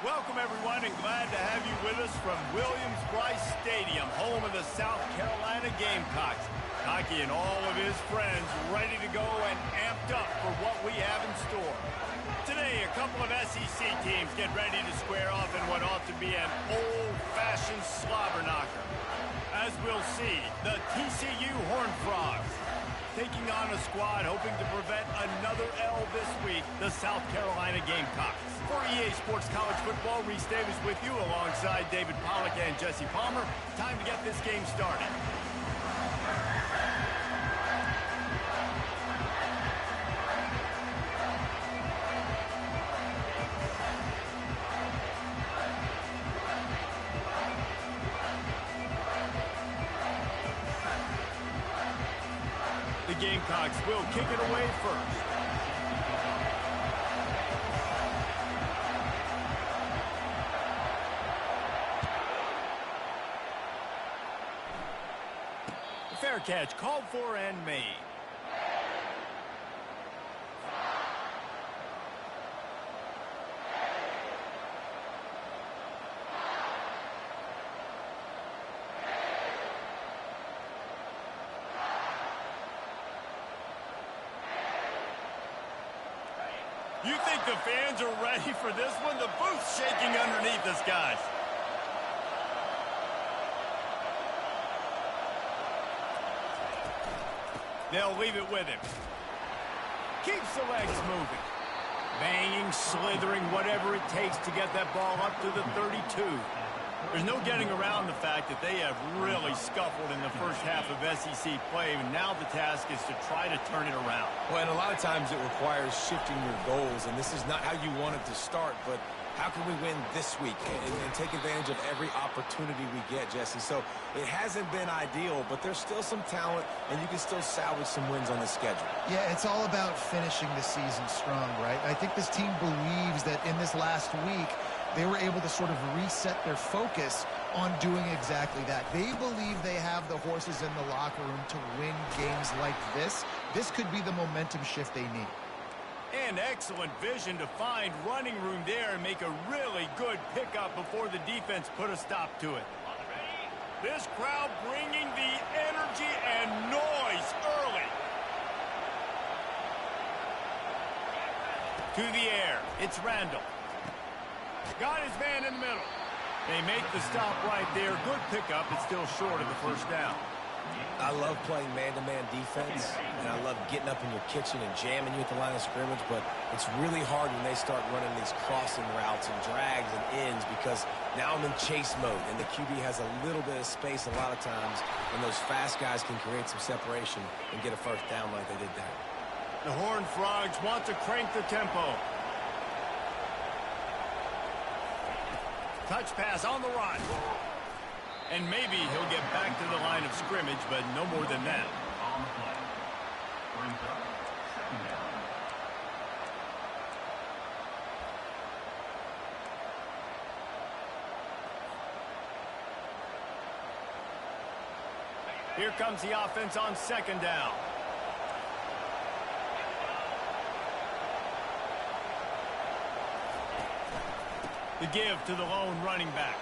Welcome, everyone, and glad to have you with us from Williams-Brice Stadium, home of the South Carolina Gamecocks. Hockey and all of his friends ready to go and amped up for what we have in store. Today, a couple of SEC teams get ready to square off in what ought to be an old-fashioned slobber knocker. As we'll see, the TCU Horned Frogs taking on a squad hoping to prevent another L this week, the South Carolina Gamecocks. For EA Sports College Football, Reese Davis with you alongside David Pollack and Jesse Palmer. Time to get this game started. The Gamecocks will kick it away first. Fair catch called for and made. You think the fans are ready for this one? The booth's shaking underneath us, guys. They'll leave it with him. Keeps the legs moving. Banging, slithering, whatever it takes to get that ball up to the 32. There's no getting around the fact that they have really scuffled in the first half of SEC play, and now the task is to try to turn it around. Well, and a lot of times it requires shifting your goals, and this is not how you want it to start, but how can we win this week and take advantage of every opportunity we get, Jesse? So it hasn't been ideal, but there's still some talent, and you can still salvage some wins on the schedule. Yeah, it's all about finishing the season strong, right? I think this team believes that in this last week, they were able to sort of reset their focus on doing exactly that. They believe they have the horses in the locker room to win games like this. This could be the momentum shift they need. And excellent vision to find running room there and make a really good pickup before the defense put a stop to it. This crowd bringing the energy and noise early. To the air, it's Randall. Got his man in the middle. They make the stop right there. Good pickup. It's still short of the first down. I love playing man-to-man defense, and I love getting up in your kitchen and jamming you at the line of scrimmage, but it's really hard when they start running these crossing routes and drags and ends because now I'm in chase mode, and the QB has a little bit of space a lot of times, and those fast guys can create some separation and get a first down like they did there. The Horned Frogs want to crank the tempo. Touch pass on the run. And maybe he'll get back to the line of scrimmage, but no more than that. Here comes the offense on second down. The give to the lone running back.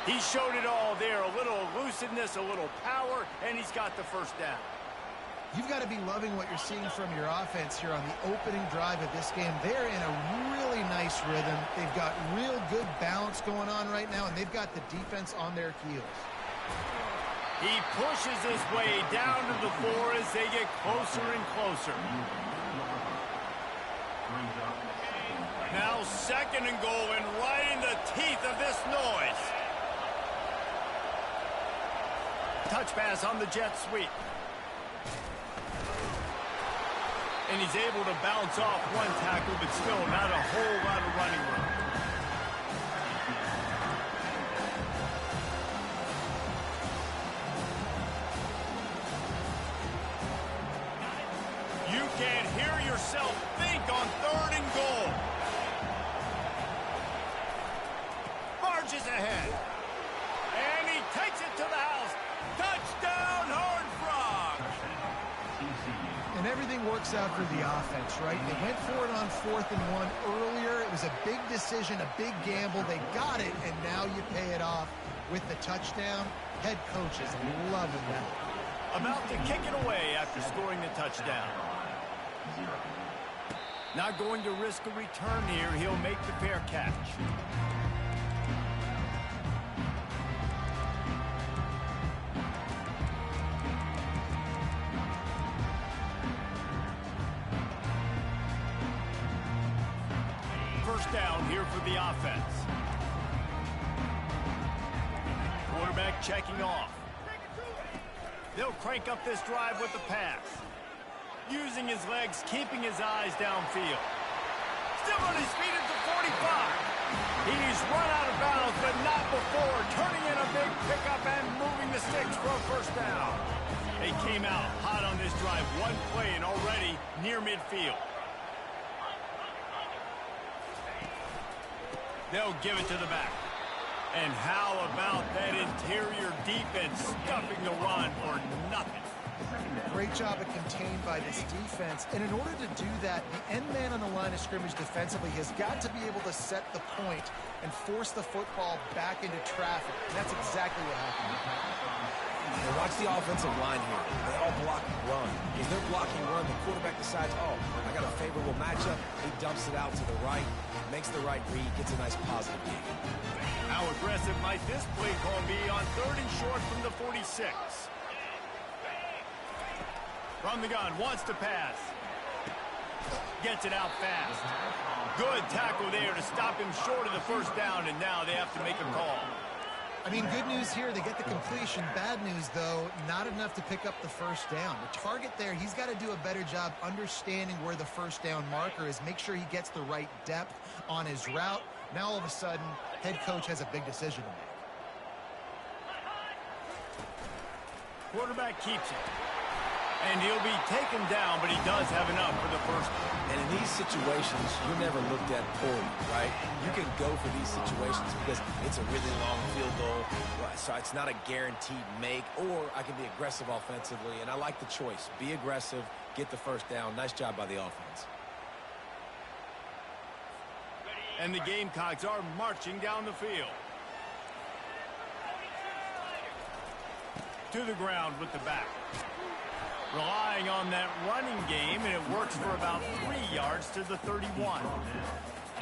He showed it all there, a little elusiveness, a little power, and he's got the first down. You've got to be loving what you're seeing from your offense here on the opening drive of this game. They're in a really nice rhythm. They've got real good balance going on right now, and they've got the defense on their heels. He pushes his way down to the floor as they get closer and closer. Now second and goal, and right in the teeth of this noise. Touch pass on the jet sweep. And he's able to bounce off one tackle, but still not a whole lot of running room. You can hear yourself think on third and goal. Barges ahead. And he takes it to the house. Touchdown, Horned Frogs! And everything works out for the offense, right? They went for it on 4th and 1 earlier. It was a big decision, a big gamble. They got it, and now you pay it off with the touchdown. Head coach is loving that. About to kick it away after scoring the touchdown. Not going to risk a return here. He'll make the fair catch. First down here for the offense. Quarterback checking off. They'll crank up this drive with the pass. Using his legs, keeping his eyes downfield. Still on his feet at the 45. He's run out of bounds, but not before. Turning in a big pickup and moving the sticks for a first down. They came out hot on this drive. One play and already near midfield. They'll give it to the back. And how about that interior defense stuffing the run for nothing? Great job of contained by this defense. And in order to do that, the end man on the line of scrimmage defensively has got to be able to set the point and force the football back into traffic. And that's exactly what happened. And watch the offensive line here. They all block and run. As they're blocking run, the quarterback decides, oh, I got a favorable matchup. He dumps it out to the right, makes the right read, gets a nice positive gain. How aggressive might this play call be on 3rd and short from the 46? From the gun, wants to pass. Gets it out fast. Good tackle there to stop him short of the first down, and now they have to make a call. I mean, good news here, they get the completion. Bad news, though, not enough to pick up the first down. The target there, he's got to do a better job understanding where the first down marker is, make sure he gets the right depth on his route. Now, all of a sudden, head coach has a big decision to make. Quarterback keeps it. And he'll be taken down, but he does have enough for the first one. And in these situations, you're never looked at poorly, right? You can go for these situations because it's a really long field goal, so it's not a guaranteed make, or I can be aggressive offensively, and I like the choice. Be aggressive, get the first down. Nice job by the offense. And the Gamecocks are marching down the field. To the ground with the back. Relying on that running game, and it works for about 3 yards to the 31.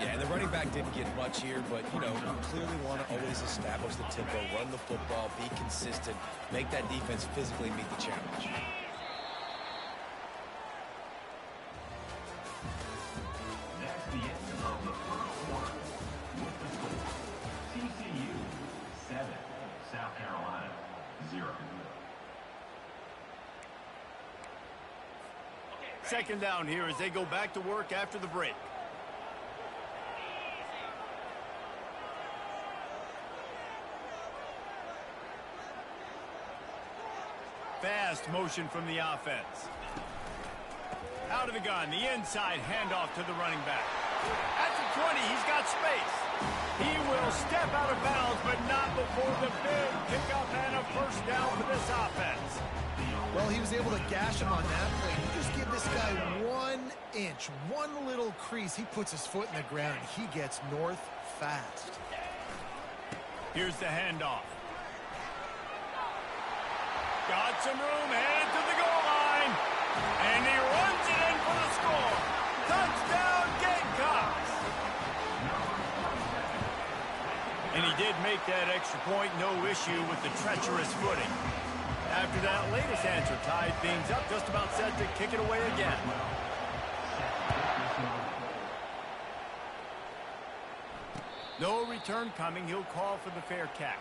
Yeah, and the running back didn't get much here, but, you know, you clearly want to always establish the tempo, run the football, be consistent, make that defense physically meet the challenge. That's the end of the first quarter. With the score, TCU 7, South Carolina 0. Second down here as they go back to work after the break. Fast motion from the offense. Out of the gun, the inside handoff to the running back. At the 20, he's got space. He will step out of bounds, but not before the big pickup and a first down for this offense. Well, he was able to gash him on that play. You just give this guy 1 inch, one little crease. He puts his foot in the ground. He gets north fast. Here's the handoff. Got some room, headed to the goal line. And he runs it in for the score. Touchdown, Gamecocks. And he did make that extra point, no issue with the treacherous footing. After that latest answer tied things up, just about set to kick it away again. No return coming. He'll call for the fair catch.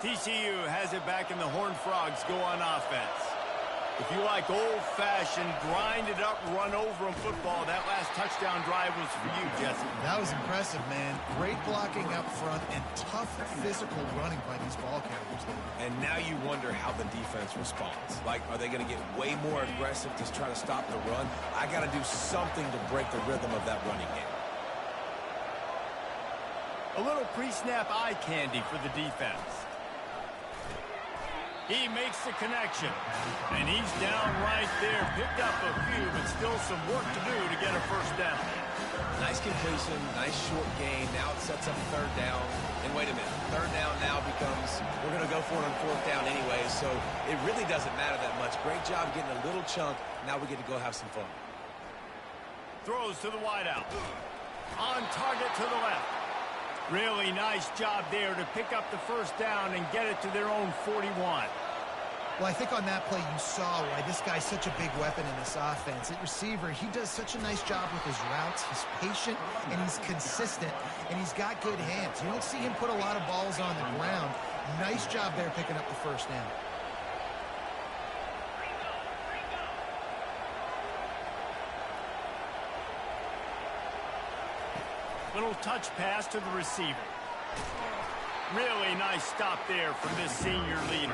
TCU has it back, and the Horned Frogs go on offense. If you like old-fashioned, grind-it-up, run-over-'em football, that last touchdown drive was for you, Jesse. That was impressive, man. Great blocking up front and tough physical running by these ball carriers. And now you wonder how the defense responds. Like, are they going to get way more aggressive to try to stop the run? I got to do something to break the rhythm of that running game. A little pre-snap eye candy for the defense. He makes the connection, and he's down right there. Picked up a few, but still some work to do to get a first down. Nice completion, nice short gain. Now it sets up third down. And wait a minute, third down now becomes, we're going to go for it on fourth down anyway, so it really doesn't matter that much. Great job getting a little chunk. Now we get to go have some fun. Throws to the wideout. On target to the left. Really nice job there to pick up the first down and get it to their own 41. Well, I think on that play you saw why this guy's such a big weapon in this offense. At receiver, he does such a nice job with his routes. He's patient, and he's consistent, and he's got good hands. You don't see him put a lot of balls on the ground. Nice job there picking up the first down. Little touch pass to the receiver. Really nice stop there from this senior leader.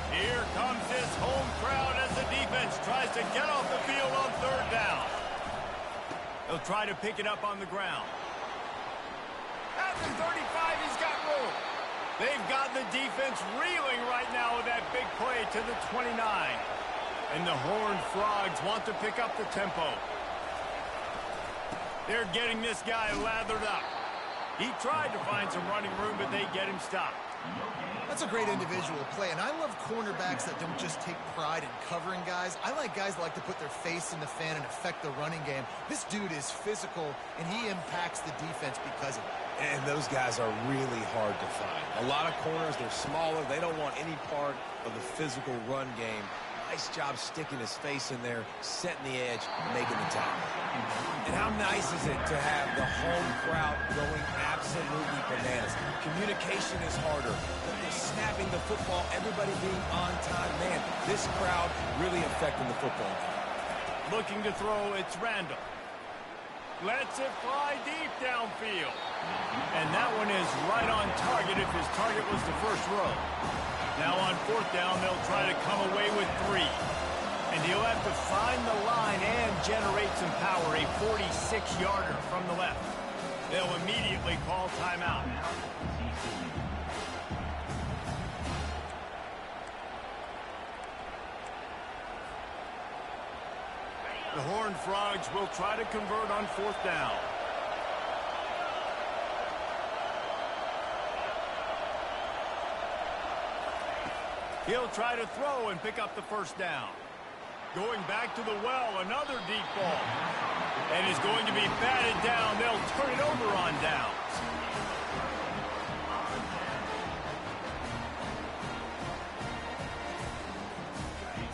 Here comes this home crowd as the defense tries to get off the field on third down. They'll try to pick it up on the ground. At the 35, he's got room. They've got the defense reeling right now with that big play to the 29. And the Horned Frogs want to pick up the tempo. They're getting this guy lathered up. He tried to find some running room, but they get him stopped. That's a great individual play, and I love cornerbacks that don't just take pride in covering guys. I like guys that like to put their face in the fan and affect the running game. This dude is physical, and he impacts the defense because of it. And those guys are really hard to find. A lot of corners, they're smaller. They don't want any part of the physical run game. Nice job sticking his face in there, setting the edge, making the tackle. And how nice is it to have the home crowd going absolutely bananas? Communication is harder. They're snapping the football, everybody being on time. Man, this crowd really affecting the football game. Looking to throw, it's Randall. Lets it fly deep downfield. And that one is right on target if his target was the first row. Now on fourth down, they'll try to come away with 3. And he'll have to find the line and generate some power, a 46-yarder from the left. They'll immediately call timeout. The Horned Frogs will try to convert on fourth down. He'll try to throw and pick up the first down. Going back to the well, another deep ball. And is going to be batted down. They'll turn it over on downs.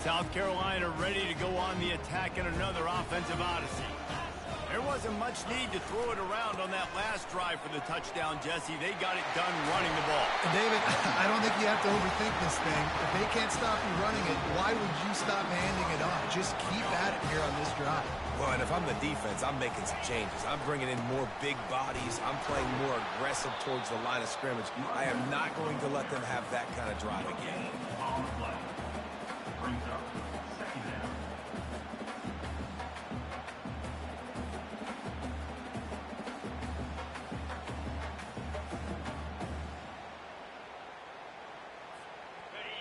South Carolina ready to go on the attack in another offensive odyssey. There wasn't much need to throw it around on that last drive for the touchdown, Jesse. They got it done running the ball. And David, I don't think you have to overthink this thing. If they can't stop you running it, why would you stop handing it off? Just keep at it here on this drive. Well, and if I'm the defense, I'm making some changes. I'm bringing in more big bodies. I'm playing more aggressive towards the line of scrimmage. I am not going to let them have that kind of drive again. On the play. Brings up second down.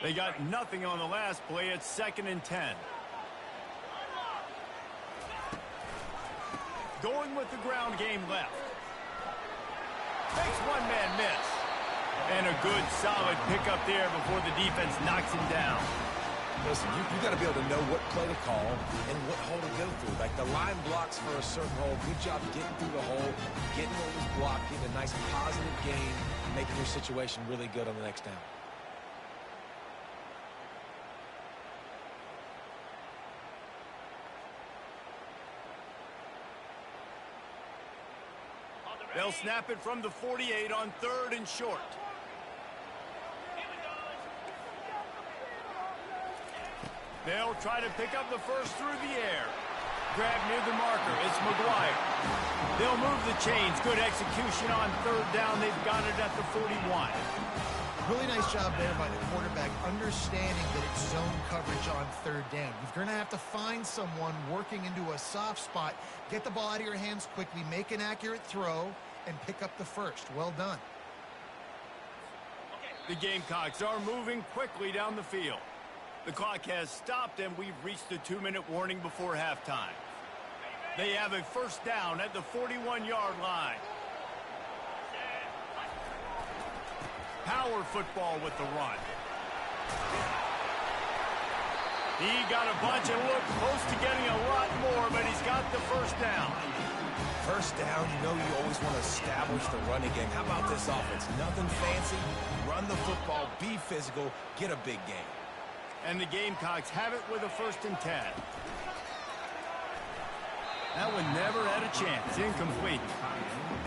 They got nothing on the last play. It's 2nd and 10. Going with the ground game left. Makes one man miss. And a good solid pickup there before the defense knocks him down. Listen, you got to be able to know what play to call and what hole to go through. Like the line blocks for a certain hole. Good job getting through the hole, getting what was blocked, getting a nice positive gain, making your situation really good on the next down. They'll snap it from the 48 on 3rd and short. They'll try to pick up the first through the air. Grab near the marker. It's McGuire. They'll move the chains. Good execution on 3rd down. They've got it at the 41. Really nice job there by the quarterback, understanding that it's zone coverage on 3rd down. You're going to have to find someone working into a soft spot, get the ball out of your hands quickly, make an accurate throw, and pick up the first. Well done. The Gamecocks are moving quickly down the field. The clock has stopped, and we've reached the 2-minute warning before halftime. They have a first down at the 41-yard line. Power football with the run. He got a bunch and looked close to getting a lot more, but he's got the first down. First down, you know you always want to establish the running game. How about this offense? Nothing fancy. Run the football, be physical, get a big game. And the Gamecocks have it with a 1st and 10. That one never had a chance. Incomplete.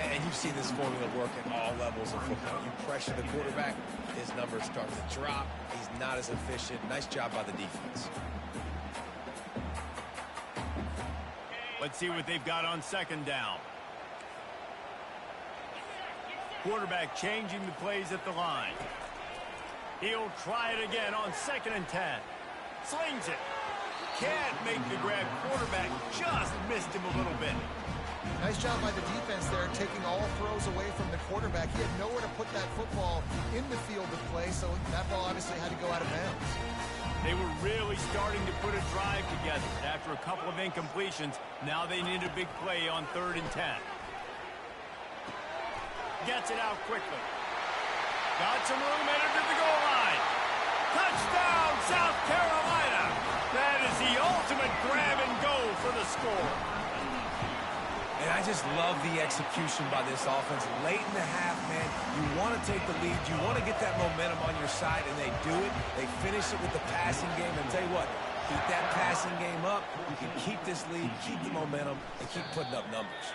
And you see this formula work at all levels of football. You pressure the quarterback, his numbers start to drop. He's not as efficient. Nice job by the defense. Let's see what they've got on 2nd down. Quarterback changing the plays at the line. He'll try it again on 2nd and 10. Slings it. Can't make the grab. Quarterback just missed him a little bit. Nice job by the defense there, taking all throws away from the quarterback. He had nowhere to put that football in the field of play, so that ball obviously had to go out of bounds. They were really starting to put a drive together. After a couple of incompletions, now they need a big play on 3rd and 10. Gets it out quickly. Got some room, entered to the goal line. Touchdown, South Carolina. That is the ultimate grab and go for the score. And I just love the execution by this offense. Late in the half, man, you want to take the lead. You want to get that momentum on your side, and they do it. They finish it with the passing game. And tell you what, keep that passing game up. You can keep this lead, keep the momentum, and keep putting up numbers.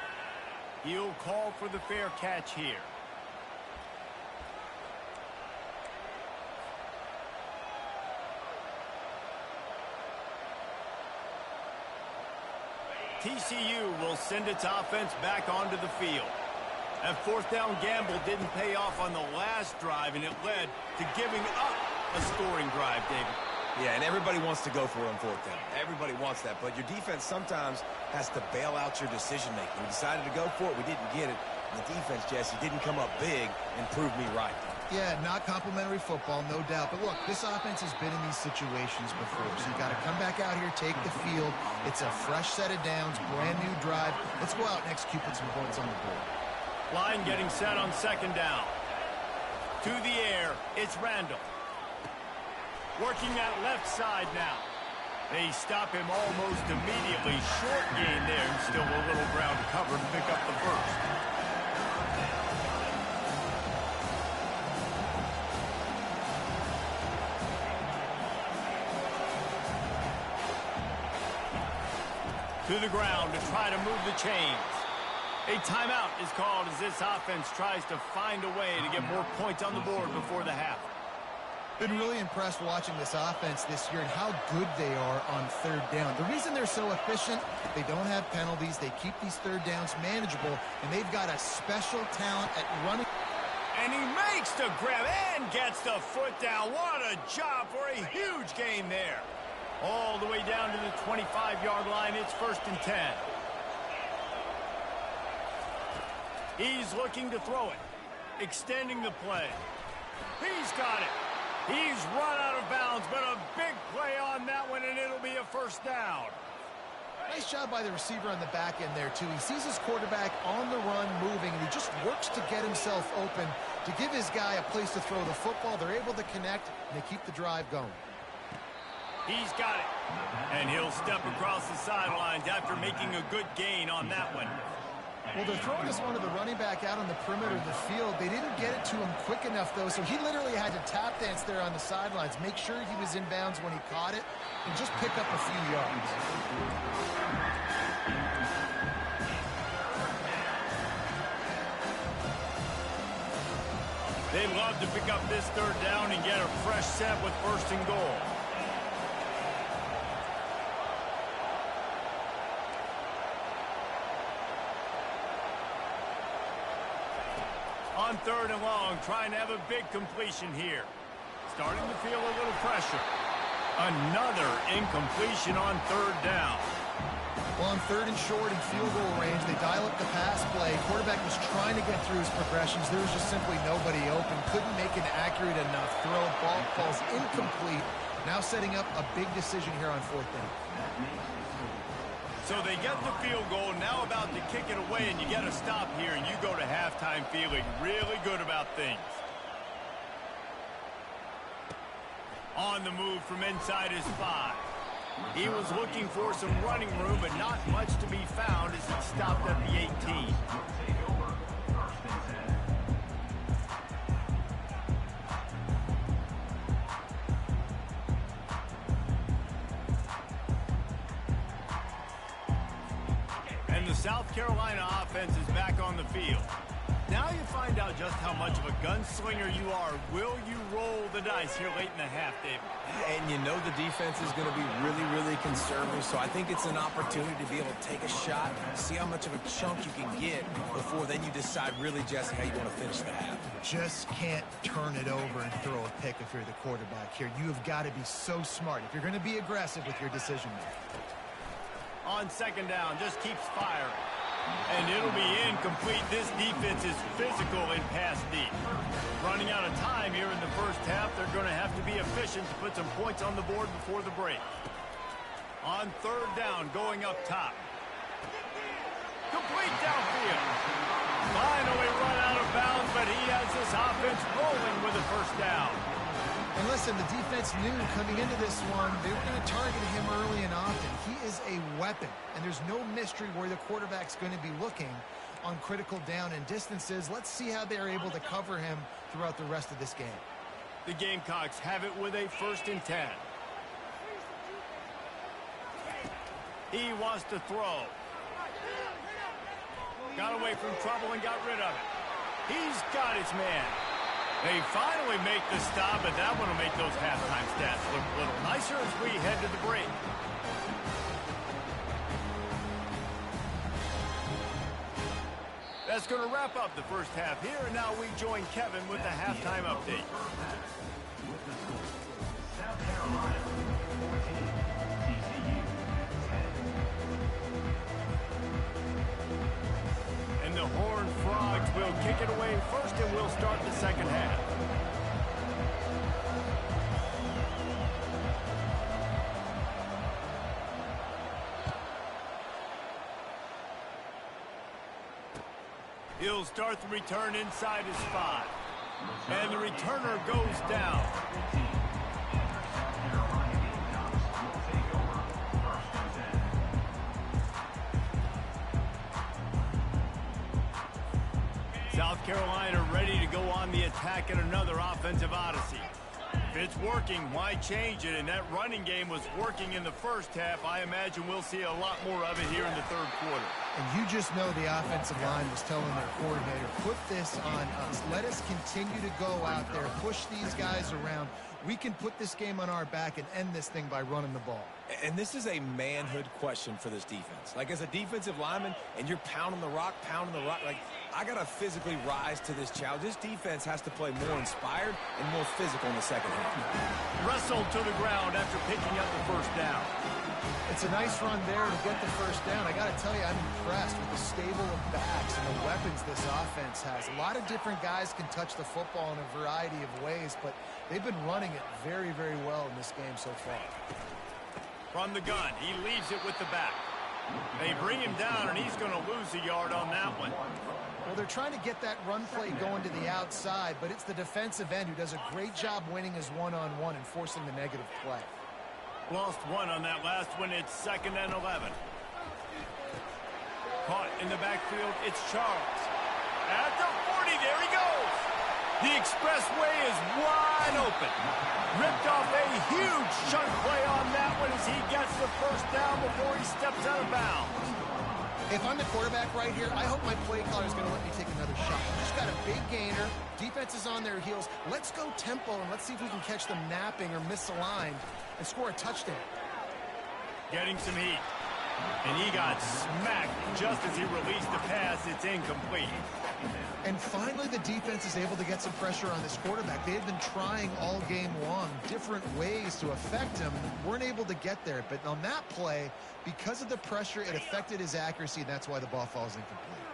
He'll call for the fair catch here. TCU will send its offense back onto the field. That 4th down gamble didn't pay off on the last drive, and it led to giving up a scoring drive, David. Yeah, and everybody wants to go for it on 4th down. Everybody wants that, but your defense sometimes has to bail out your decision-making. We decided to go for it. We didn't get it. And the defense, Jesse, didn't come up big and prove me right. Yeah, not complimentary football, no doubt. But look, this offense has been in these situations before. So you've got to come back out here, take the field. It's a fresh set of downs, brand new drive. Let's go out and execute, put some points on the board. Line getting set on 2nd down. To the air, it's Randall. Working that left side now. They stop him almost immediately. Short gain there, and still a little ground to cover to pick up the first. To the ground to try to move the chains. A timeout is called as this offense tries to find a way to get more points on the board before the half. Been really impressed watching this offense this year and how good they are on 3rd down. The reason they're so efficient, they don't have penalties. They keep these 3rd downs manageable, and they've got a special talent at running. And he makes the grab and gets the foot down. What a job for a huge gain there. All the way down to the 25-yard line. It's 1st and 10. He's looking to throw it. Extending the play. He's got it. He's run out of bounds, but a big play on that one, and it'll be a 1st down. Nice job by the receiver on the back end there, too. He sees his quarterback on the run moving, and he just works to get himself open to give his guy a place to throw the football. They're able to connect, and they keep the drive going. He's got it. And he'll step across the sidelines after making a good gain on that one. Well, they're throwing this one to the running back out on the perimeter of the field. They didn't get it to him quick enough, though, so he literally had to tap dance there on the sidelines, make sure he was in bounds when he caught it, and just pick up a few yards. They love to pick up this third down and get a fresh set with first and goal. On third and long, trying to have a big completion here. Starting to feel a little pressure. Another incompletion on third down. Well, on third and short and field goal range, they dial up the pass play. Quarterback was trying to get through his progressions. There was just simply nobody open. Couldn't make an accurate enough throw. Ball falls incomplete. Now setting up a big decision here on fourth down. So they get the field goal, now about to kick it away, and you get a stop here, and you go to halftime feeling really good about things. On the move from inside his 5. He was looking for some running room, but not much to be found as he stopped at the 18. And the South Carolina offense is back on the field. Now you find out just how much of a gunslinger you are. Will you roll the dice here late in the half, David? And you know the defense is going to be really, really conservative, so I think it's an opportunity to be able to take a shot, see how much of a chunk you can get before then you decide really just how you want to finish the half. Just can't turn it over and throw a pick if you're the quarterback here. You have got to be so smart if you're going to be aggressive with your decision making. On second down, just keeps firing. And it'll be incomplete. This defense is physical in pass deep. Running out of time here in the first half. They're going to have to be efficient to put some points on the board before the break. On third down, going up top. Complete downfield. Finally run out of bounds, but he has this offense rolling with a first down. And listen, the defense knew coming into this one, they were going to target him early and often. He is a weapon, and there's no mystery where the quarterback's going to be looking on critical down and distances. Let's see how they're able to cover him throughout the rest of this game. The Gamecocks have it with a 1st and 10. He wants to throw. Got away from trouble and got rid of it. He's got his man. They finally make the stop, but that one will make those halftime stats look a little nicer as we head to the break. That's going to wrap up the first half here, and now we join Kevin with the halftime update. With the score, South Carolina 14, TCU 10. And the Horned Frogs will kick it away first, and we'll start the second half. He'll start the return inside his 5. And the returner goes down. South Carolina ready to go on the attack in another offensive odyssey. If it's working, why change it? And that running game was working in the first half. I imagine we'll see a lot more of it here in the third quarter. And you just know the offensive line was telling their coordinator, put this on us. Let us continue to go out there, push these guys around. We can put this game on our back and end this thing by running the ball. And this is a manhood question for this defense. Like, as a defensive lineman, and you're pounding the rock, like, I got to physically rise to this challenge. This defense has to play more inspired and more physical in the second half. Wrestled to the ground after picking up the first down. It's a nice run there to get the first down. I got to tell you, I'm impressed with the stable of backs and the weapons this offense has. A lot of different guys can touch the football in a variety of ways, but they've been running it very, very well in this game so far. From the gun, he leaves it with the back. They bring him down, and he's going to lose a yard on that one. Well, they're trying to get that run play going to the outside, but it's the defensive end who does a great job winning his one-on-one and forcing the negative play. Lost one on that last one. It's 2nd and 11. Caught in the backfield, it's Charles. At the 40, there he goes. The expressway is wide open. Ripped off a huge chunk play on that one as he gets the first down before he steps out of bounds. If I'm the quarterback right here, I hope my play caller is going to let me take another shot. Just got a big gainer. Defense is on their heels. Let's go tempo, and let's see if we can catch them napping or misaligned and score a touchdown. Getting some heat. And he got smacked just as he released the pass. It's incomplete. And finally, the defense is able to get some pressure on this quarterback. They had been trying all game long different ways to affect him. Weren't able to get there. But on that play, because of the pressure, it affected his accuracy, and that's why the ball falls incomplete.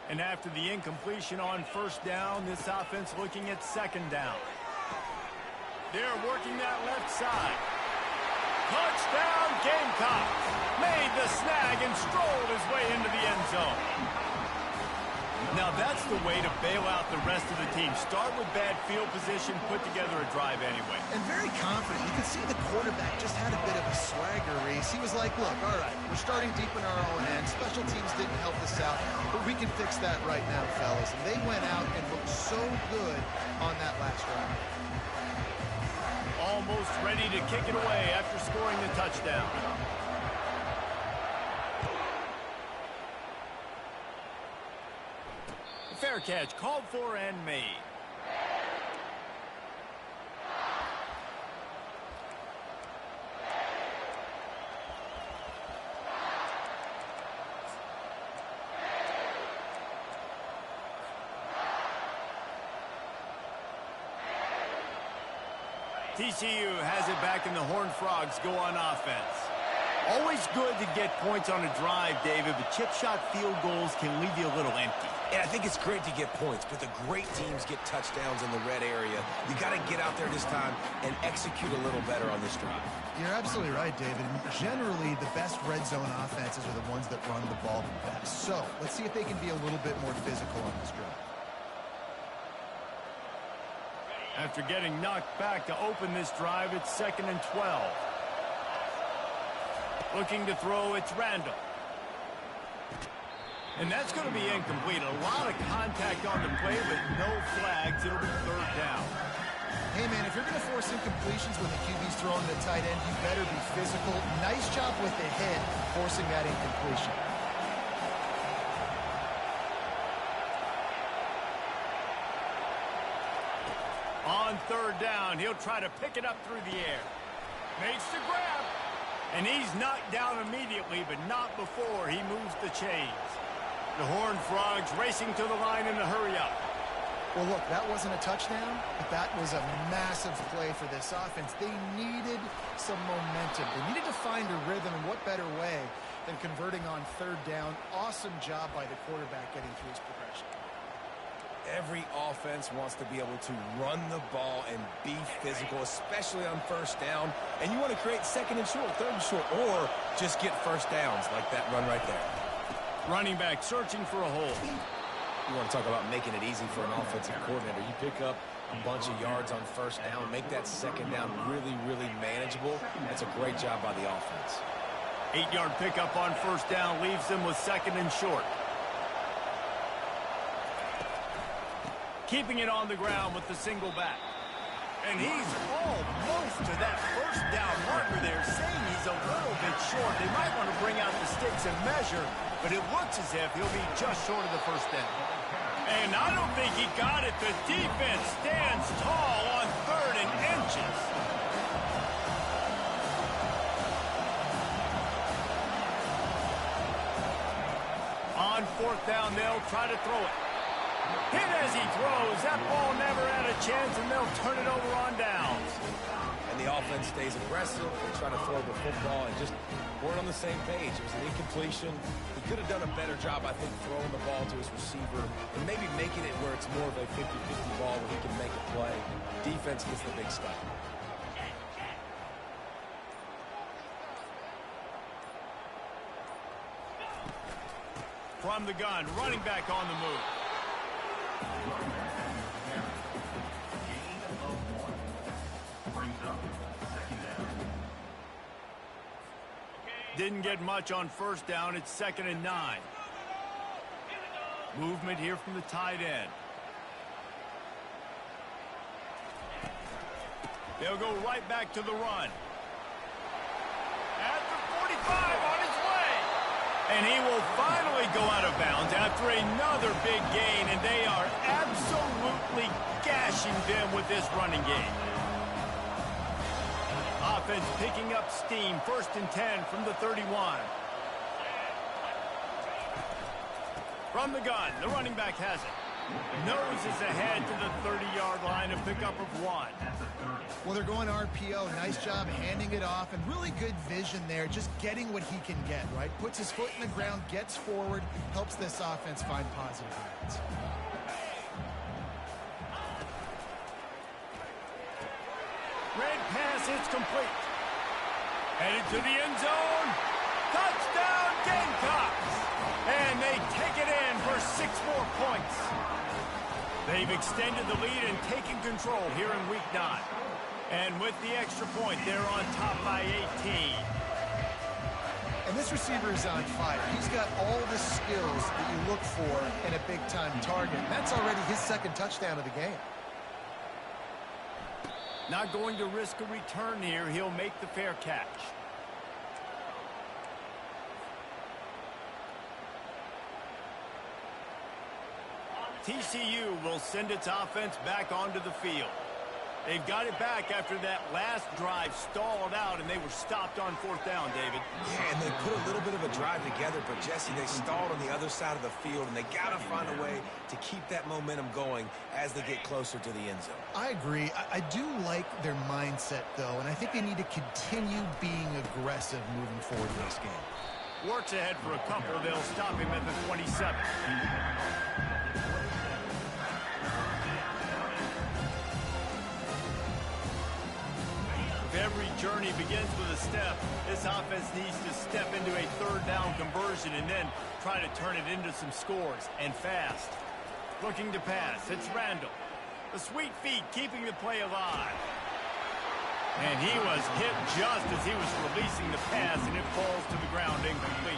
And after the incompletion on first down, this offense looking at second down. They're working that left side. Touchdown, Gamecocks. Made the snag and strolled his way into the end zone. Now that's the way to bail out the rest of the team. Start with bad field position, put together a drive anyway. And very confident. You could see the quarterback just had a bit of a swagger race. He was like, look, all right, we're starting deep in our own end. Special teams didn't help us out, but we can fix that right now, fellas. And they went out and looked so good on that last drive. Almost ready to kick it away after scoring the touchdown. Fair catch called for and made. TCU has it back and the Horned Frogs go on offense. Always good to get points on a drive, David, but chip shot field goals can leave you a little empty. Yeah, I think it's great to get points, but the great teams get touchdowns in the red area. You got to get out there this time and execute a little better on this drive. You're absolutely right, David. And generally, the best red zone offenses are the ones that run the ball the best. So let's see if they can be a little bit more physical on this drive. After getting knocked back to open this drive, it's 2nd and 12. Looking to throw, it's Randall. And that's going to be incomplete. A lot of contact on the play, but no flags. It'll be 3rd down. Hey, man, if you're going to force incompletions when the QB's throwing the tight end, you better be physical. Nice job with the hit, forcing that incompletion. On 3rd down, he'll try to pick it up through the air. Makes the grab. And he's knocked down immediately, but not before he moves the chains. The Horned Frogs racing to the line in a hurry-up. Well, look, that wasn't a touchdown, but that was a massive play for this offense. They needed some momentum. They needed to find a rhythm, and what better way than converting on 3rd down. Awesome job by the quarterback getting through his progression. Every offense wants to be able to run the ball and be physical, especially on 1st down. And you want to create 2nd and short, 3rd and short, or just get 1st downs like that run right there. Running back searching for a hole. You want to talk about making it easy for an offensive coordinator. You pick up a bunch of yards on 1st down, make that 2nd down really, really manageable. That's a great job by the offense. 8-yard pickup on 1st down leaves them with 2nd and short. Keeping it on the ground with the single back. And he's almost to that 1st down marker there, saying he's a little bit short. They might want to bring out the sticks and measure, but it looks as if he'll be just short of the 1st down. And I don't think he got it. The defense stands tall on 3rd and inches. On 4th down, they'll try to throw it. Hit as he throws. That ball never had a chance, and they'll turn it over on downs. And the offense stays aggressive. They try to throw the football and just weren't on the same page. It was an incompletion. He could have done a better job, I think, throwing the ball to his receiver and maybe making it where it's more of a 50-50 ball where he can make a play. Defense gets the big stop. From the gun, running back on the move. Didn't get much on 1st down. It's 2nd and 9. Movement here from the tight end. They'll go right back to the run. At the 45 on his way. And he will finally go out of bounds after another big gain, and they are absolutely gashing them with this running game. Offense picking up steam, 1st and 10 from the 31. From the gun, the running back has it. Noses ahead to the 30-yard line, a pickup of 1. Well, they're going RPO. Nice job handing it off, and really good vision there, just getting what he can get, right? Puts his foot in the ground, gets forward, helps this offense find positive yards. Red pass, it's complete. Headed to the end zone. Touchdown, Gamecocks! And they take it in for 6 more points. They've extended the lead and taken control here in Week 9. And with the extra point, they're on top by 18. And this receiver is on fire. He's got all the skills that you look for in a big-time target. That's already his 2nd touchdown of the game. Not going to risk a return here. He'll make the fair catch. TCU will send its offense back onto the field. They've got it back after that last drive stalled out, and they were stopped on 4th down, David. Yeah, and they put a little bit of a drive together, but, Jesse, they stalled on the other side of the field, and they got to find a way to keep that momentum going as they get closer to the end zone. I agree. I do like their mindset, though, and I think they need to continue being aggressive moving forward in this game. Works ahead for a couple. They'll stop him at the 27. Every journey begins with a step. This offense needs to step into a 3rd down conversion and then try to turn it into some scores, and fast. Looking to pass. It's Randall. The sweet feet keeping the play alive. And he was hit just as he was releasing the pass, and it falls to the ground incomplete.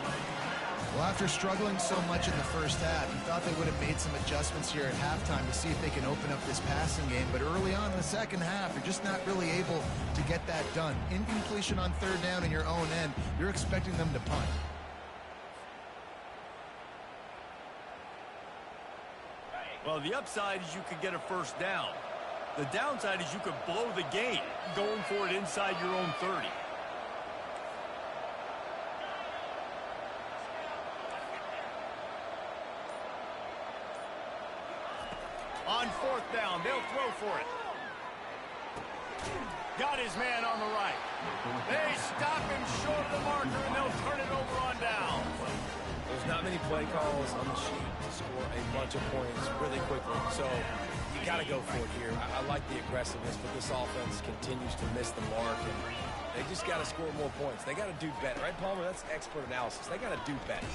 Well, after struggling so much in the first half, you thought they would have made some adjustments here at halftime to see if they can open up this passing game. But early on in the second half, they're just not really able to get that done. Incompletion on 3rd down in your own end, you're expecting them to punt. Well, the upside is you could get a 1st down. The downside is you could blow the game going for it inside your own 30. On 4th down, they'll throw for it. Got his man on the right. They stop him short of the marker, and they'll turn it over on down. There's not many play calls on the sheet to score a bunch of points really quickly, so you got to go for it here. I like the aggressiveness, but this offense continues to miss the mark, and they just got to score more points. They got to do better, right, Palmer? That's expert analysis. They got to do better.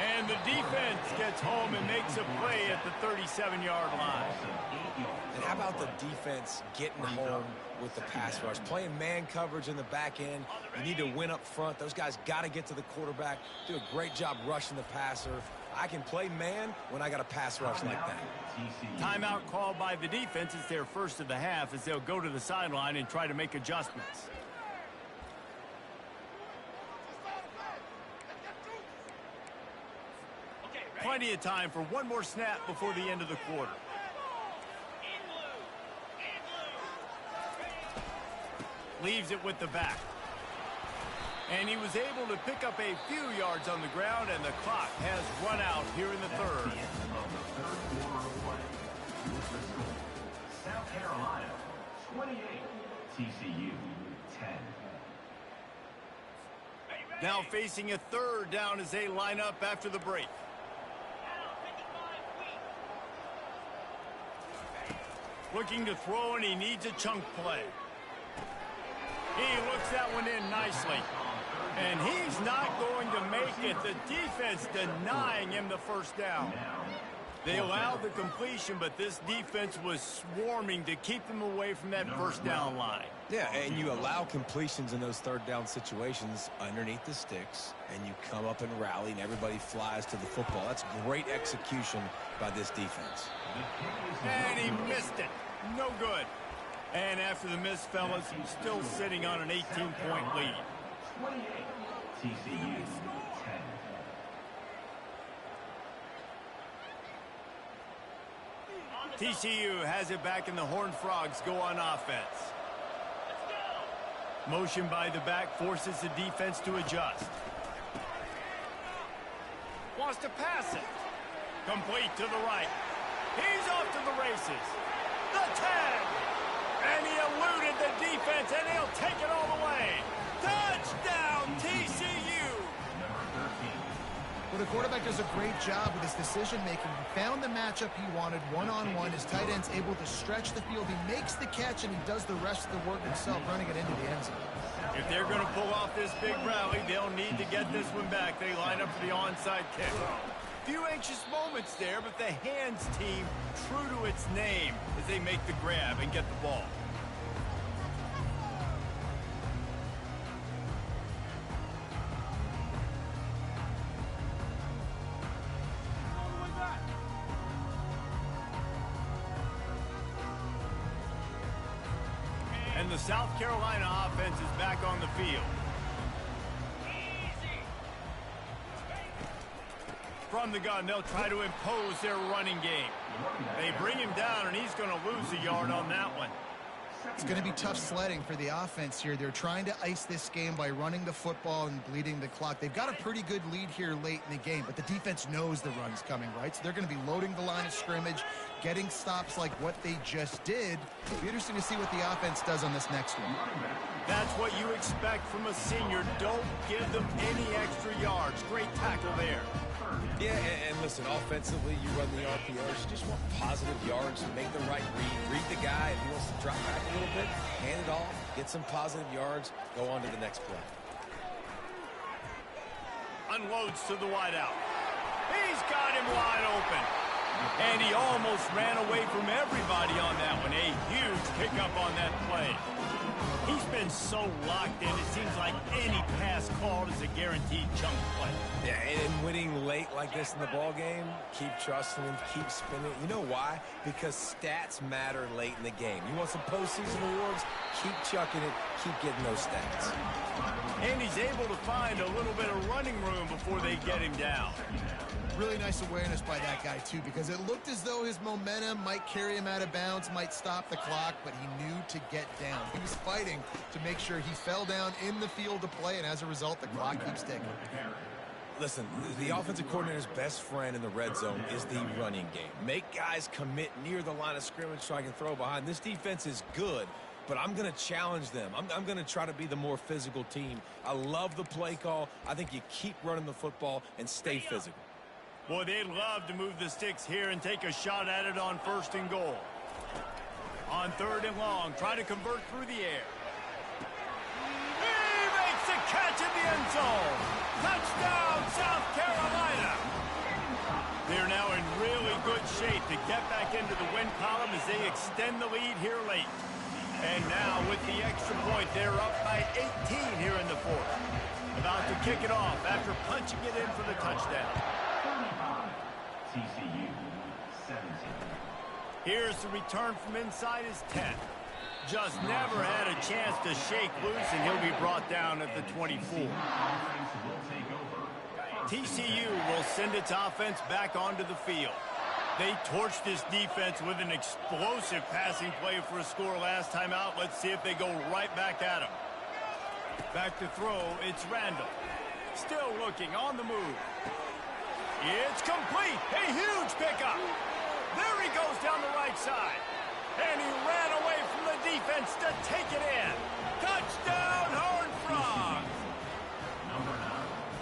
And the defense gets home and makes a play at the 37-yard line. And how about the defense getting home with the pass rush? Playing man coverage in the back end. You need to win up front. Those guys got to get to the quarterback, do a great job rushing the passer. I can play man when I got a pass rush like that. Timeout called by the defense. It's their 1st of the half as they'll go to the sideline and try to make adjustments. Plenty of time for one more snap before the end of the quarter. Leaves it with the back. And he was able to pick up a few yards on the ground, and the clock has run out here in the 3rd. South Carolina 28, TCU 10. Now facing a 3rd down as they line up after the break. Looking to throw, and he needs a chunk play. He looks that one in nicely. And he's not going to make it. The defense denying him the 1st down. They allowed the completion, but this defense was swarming to keep them away from that 1st down line. Yeah, and you allow completions in those 3rd down situations underneath the sticks, and you come up and rally, and everybody flies to the football. That's great execution by this defense. And he missed it. No good. And after the miss, fellas, he's still sitting on an 18-point lead. 28, TCU 10. TCU has it back, and the Horned Frogs go on offense. Motion by the back forces the defense to adjust. Wants to pass it. Complete to the right. He's off to the races. The tag. And he eluded the defense, and he'll take it all the way. Touchdown, TCU. Well, the quarterback does a great job with his decision-making. He found the matchup he wanted one-on-one. His tight end's able to stretch the field. He makes the catch, and he does the rest of the work himself, running it into the end zone. If they're going to pull off this big rally, they'll need to get this one back. They line up for the onside kick. Few anxious moments there, but the hands team true to its name as they make the grab and get the ball. And the South Carolina offense is back on the field. From the gun, they'll try to impose their running game. They bring him down, and he's going to lose a yard on that one. It's going to be tough sledding for the offense here. They're trying to ice this game by running the football and bleeding the clock. They've got a pretty good lead here late in the game, but the defense knows the run's coming, right? So they're going to be loading the line of scrimmage, getting stops like what they just did. It'll be interesting to see what the offense does on this next one. That's what you expect from a senior. Don't give them any extra yards. Great tackle there. Yeah, and listen, offensively, you run the RPOs. You just want positive yards, make the right read the guy. If he wants to drop back a little bit, hand it off, get some positive yards, go on to the next play. Unloads to the wideout. He's got him wide open. And he almost ran away from everybody on that one. A huge pickup on that play. He's been so locked in, it seems like any pass called is a guaranteed chunk play. Yeah, and winning late like this in the ball game, keep trusting him, keep spinning. You know why? Because stats matter late in the game. You want some postseason awards? Keep chucking it, keep getting those stats. And he's able to find a little bit of running room before they get him down. Really nice awareness by that guy, too, because it looked as though his momentum might carry him out of bounds, might stop the clock, but he knew to get down. He was fighting to make sure he fell down in the field to play, and as a result, the clock keeps ticking. Listen, the offensive coordinator's best friend in the red zone is the running game. Make guys commit near the line of scrimmage so I can throw behind. This defense is good, but I'm going to challenge them. I'm going to try to be the more physical team. I love the play call. I think you keep running the football and stay physical. Boy, they'd love to move the sticks here and take a shot at it on 1st and goal. On 3rd and long, try to convert through the air. He makes the catch in the end zone. Touchdown, South Carolina. They're now in really good shape to get back into the win column as they extend the lead here late. And now with the extra point, they're up by 18 here in the 4th. About to kick it off after punching it in for the touchdown. TCU 17. Here's the return from inside his 10. Just never had a chance to shake loose, and he'll be brought down at the 24. TCU will send its offense back onto the field. They torched this defense with an explosive passing play for a score last time out. Let's see if they go right back at him. Back to throw, it's Randall. Still looking, on the move. It's complete. A huge pickup. There he goes down the right side. And he ran away from the defense to take it in. Touchdown, Horned Frogs.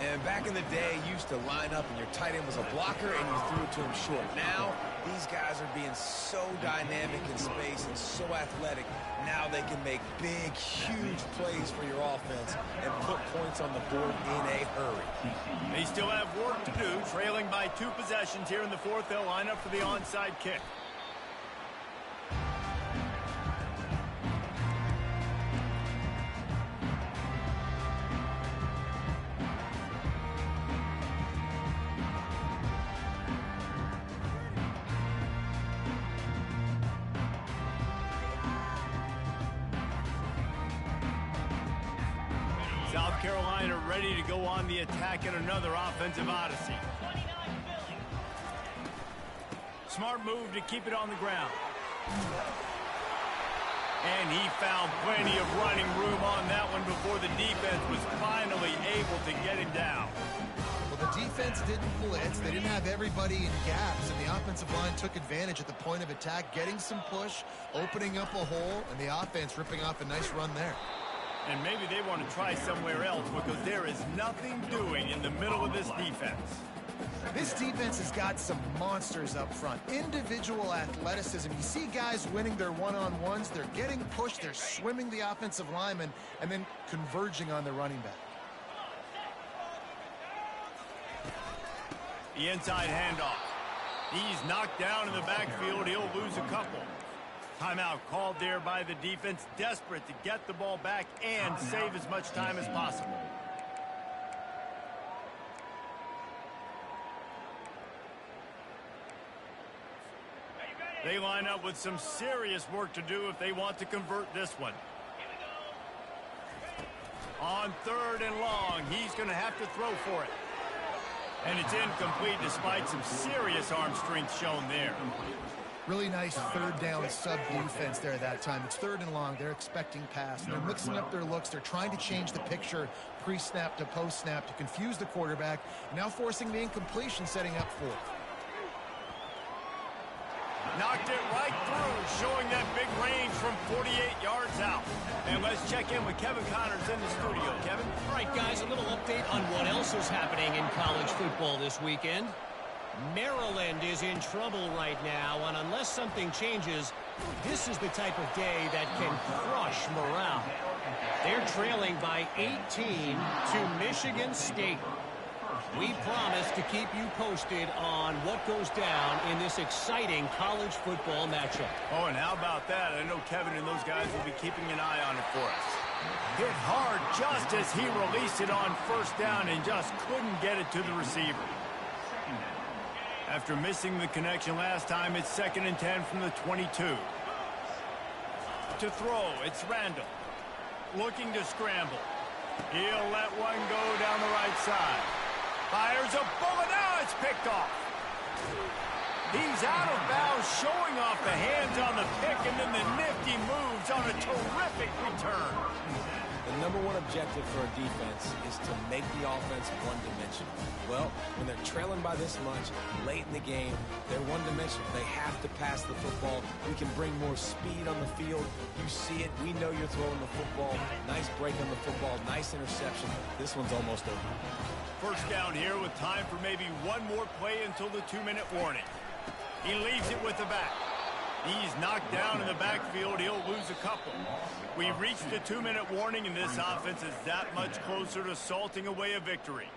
And back in the day, you used to line up and your tight end was a blocker and you threw it to him short. Now, these guys are being so dynamic in space and so athletic. Now they can make big, huge plays for your offense and put points on the board in a hurry. They still have work to do, trailing by 2 possessions here in the 4th. They'll line up for the onside kick. South Carolina ready to go on the attack in another offensive odyssey. Smart move to keep it on the ground. And he found plenty of running room on that one before the defense was finally able to get him down. Well, the defense didn't blitz. They didn't have everybody in gaps, and the offensive line took advantage at the point of attack, getting some push, opening up a hole, and the offense ripping off a nice run there. And maybe they want to try somewhere else because there is nothing doing in the middle of this defense. This defense has got some monsters up front. Individual athleticism. You see guys winning their one-on-ones. They're getting pushed. They're swimming the offensive lineman and then converging on the running back. The inside handoff. He's knocked down in the backfield. He'll lose a couple. Timeout called there by the defense, desperate to get the ball back and save as much time as possible. They line up with some serious work to do if they want to convert this one. On 3rd and long, he's going to have to throw for it. And it's incomplete despite some serious arm strength shown there. Really nice 3rd down sub defense there that time. It's 3rd and long. They're expecting pass. They're mixing up their looks. They're trying to change the picture pre-snap to post-snap to confuse the quarterback. Now forcing the incompletion, setting up 4th. Knocked it right through, showing that big range from 48 yards out. And let's check in with Kevin Connors in the studio. Kevin? All right, guys, a little update on what else is happening in college football this weekend. Maryland is in trouble right now, and unless something changes, this is the type of day that can crush morale. They're trailing by 18 to Michigan State. We promise to keep you posted on what goes down in this exciting college football matchup. Oh, and how about that? I know Kevin and those guys will be keeping an eye on it for us. Hit hard just as he released it on 1st down and just couldn't get it to the receiver. After missing the connection last time, it's 2nd and 10 from the 22. To throw, it's Randall. Looking to scramble. He'll let one go down the right side. Fires a bullet. Now it's picked off. He's out of bounds, showing off the hands on the pick, and then the nifty moves on a terrific return. The number one objective for a defense is to make the offense one-dimensional. Well, when they're trailing by this much, late in the game, they're one-dimensional. They have to pass the football. We can bring more speed on the field. You see it. We know you're throwing the football. Nice break on the football. Nice interception. This one's almost over. 1st down here with time for maybe one more play until the 2-minute warning. He leaves it with the back. He's knocked down in the backfield. He'll lose a couple. We reached the 2-minute warning, and this offense is that much closer to salting away a victory.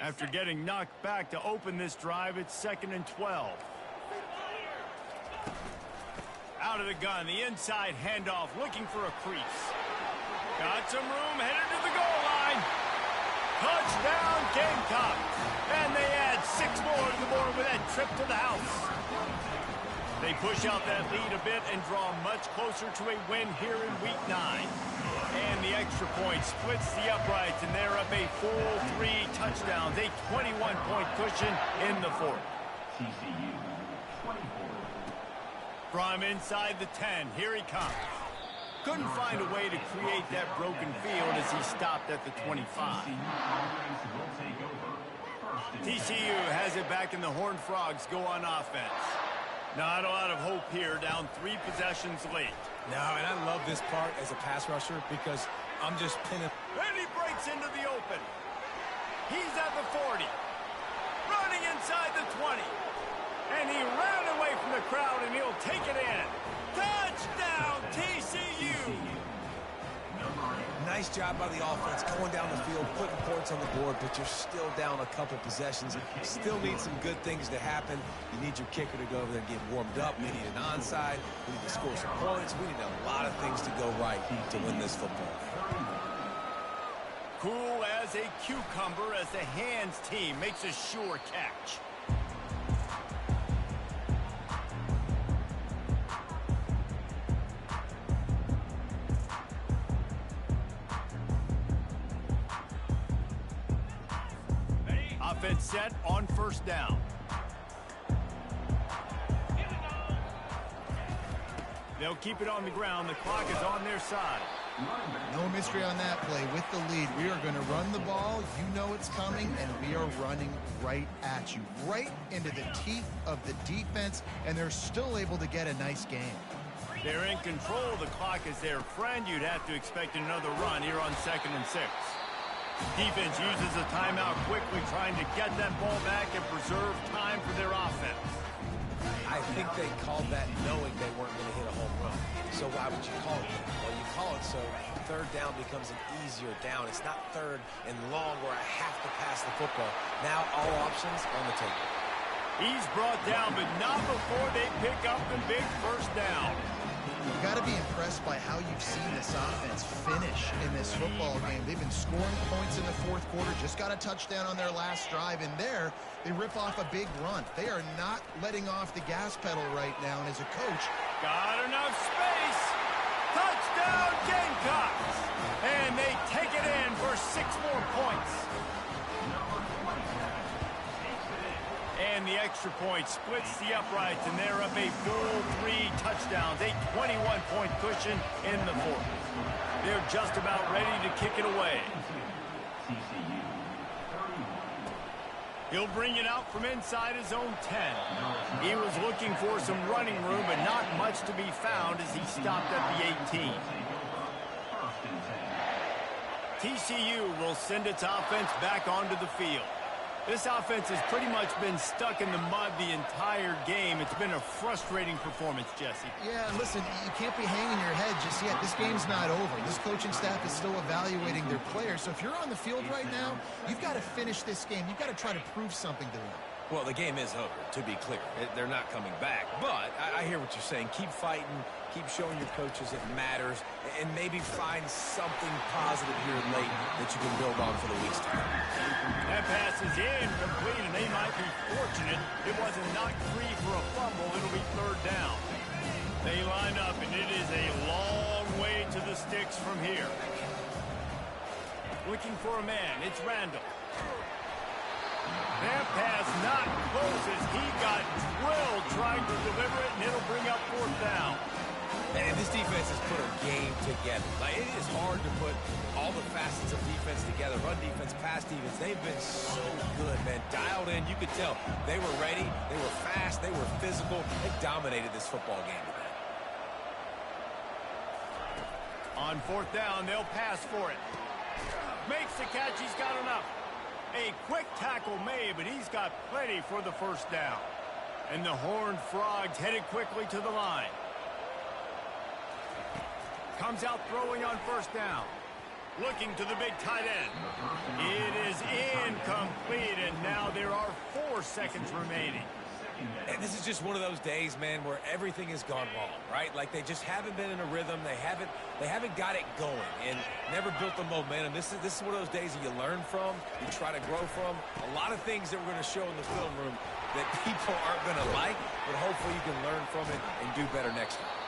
After getting knocked back to open this drive, it's 2nd and 12. Out of the gun, the inside handoff, looking for a crease. Got some room, headed to the goal line. Touchdown, Gamecocks. And they add 6 more to the board with that trip to the house. They push out that lead a bit and draw much closer to a win here in Week 9. And the extra point splits the uprights, and they're up a full 3 touchdowns, a 21-point cushion in the 4th. TCU 24. From inside the 10, here he comes. Couldn't find a way to create that broken field as he stopped at the 25. TCU has it back, and the Horned Frogs go on offense. Not a lot of hope here, down 3 possessions late. No, and I love this part as a pass rusher because I'm just pinning. And he breaks into the open. He's at the 40. Running inside the 20. And he ran away from the crowd, and he'll take it in. Touchdown, TCU! Nice job by the offense going down the field, putting points on the board, but you're still down a couple possessions. You still need some good things to happen. You need your kicker to go over there and get warmed up. We need an onside. We need to score some points. We need a lot of things to go right to win this football game. Cool as a cucumber as the hands team makes a sure catch. defense set on first down. They'll keep it on the ground. The clock is on their side. No mystery on that play. With the lead, we are going to run the ball. You know it's coming, and we are running right at you, right into the teeth of the defense, and they're still able to get a nice game. They're in control. The clock is their friend. You'd have to expect another run here on 2nd and 6. Defense uses a timeout quickly, trying to get that ball back and preserve time for their offense. I think they called that knowing they weren't going to hit a home run. So why would you call it that? Well, you call it so third down becomes an easier down. It's not third and long where I have to pass the football. Now all options on the table. He's brought down, but not before they pick up the big first down. You've got to be impressed by how you've seen this offense finish in this football game. They've been scoring points in the fourth quarter, just got a touchdown on their last drive, and there they rip off a big run. They are not letting off the gas pedal right now, and as a coach... Got enough space. Touchdown Gamecocks. And they take it in for 6 more points. And the extra point splits the uprights, and they're up a full 3 touchdowns, a 21-point cushion in the fourth. They're just about ready to kick it away. He'll bring it out from inside his own 10. He was looking for some running room, but not much to be found as he stopped at the 18. TCU will send its offense back onto the field. This offense has pretty much been stuck in the mud the entire game. It's been a frustrating performance, Jesse. Yeah, listen, you can't be hanging your head just yet. This game's not over. This coaching staff is still evaluating their players. So if you're on the field right now, you've got to finish this game. You've got to try to prove something to them. Well, the game is over, to be clear. They're not coming back. But I hear what you're saying. Keep fighting. Keep showing your coaches it matters. And maybe find something positive here late that you can build on for the weeks to come. That pass is incomplete, and they might be fortunate it wasn't knocked free for a fumble. It'll be third down. They line up, and it is a long way to the sticks from here. Looking for a man. It's Randall. That pass not close as he got drilled trying to deliver it, and it'll bring up fourth down. And this defense has put a game together. Like, it is hard to put all the facets of defense together. Run defense, pass defense. They've been so good, man. Dialed in. You could tell they were ready. They were fast. They were physical. They dominated this football game today. On fourth down, they'll pass for it. Makes the catch. He's got enough. A quick tackle made, but he's got plenty for the first down. And the Horned Frogs headed quickly to the line. Comes out throwing on first down. Looking to the big tight end. It is incomplete, and now there are 4 seconds remaining. And this is just one of those days, man, where everything has gone wrong, right? Like, they just haven't been in a rhythm. They haven't got it going and never built the momentum. This is one of those days that you learn from, you try to grow from. A lot of things that we're going to show in the film room that people aren't going to like, but hopefully you can learn from it and do better next time.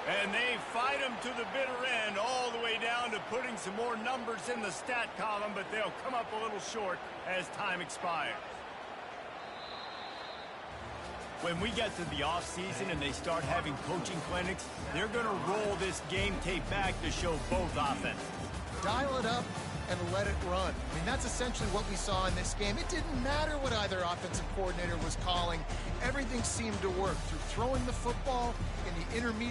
And they fight them to the bitter end, all the way down to putting some more numbers in the stat column, but they'll come up a little short as time expires. When we get to the offseason and they start having coaching clinics, they're going to roll this game tape back to show both offenses. Dial it up and let it run. I mean, that's essentially what we saw in this game. It didn't matter what either offensive coordinator was calling. Everything seemed to work through throwing the football in the intermediate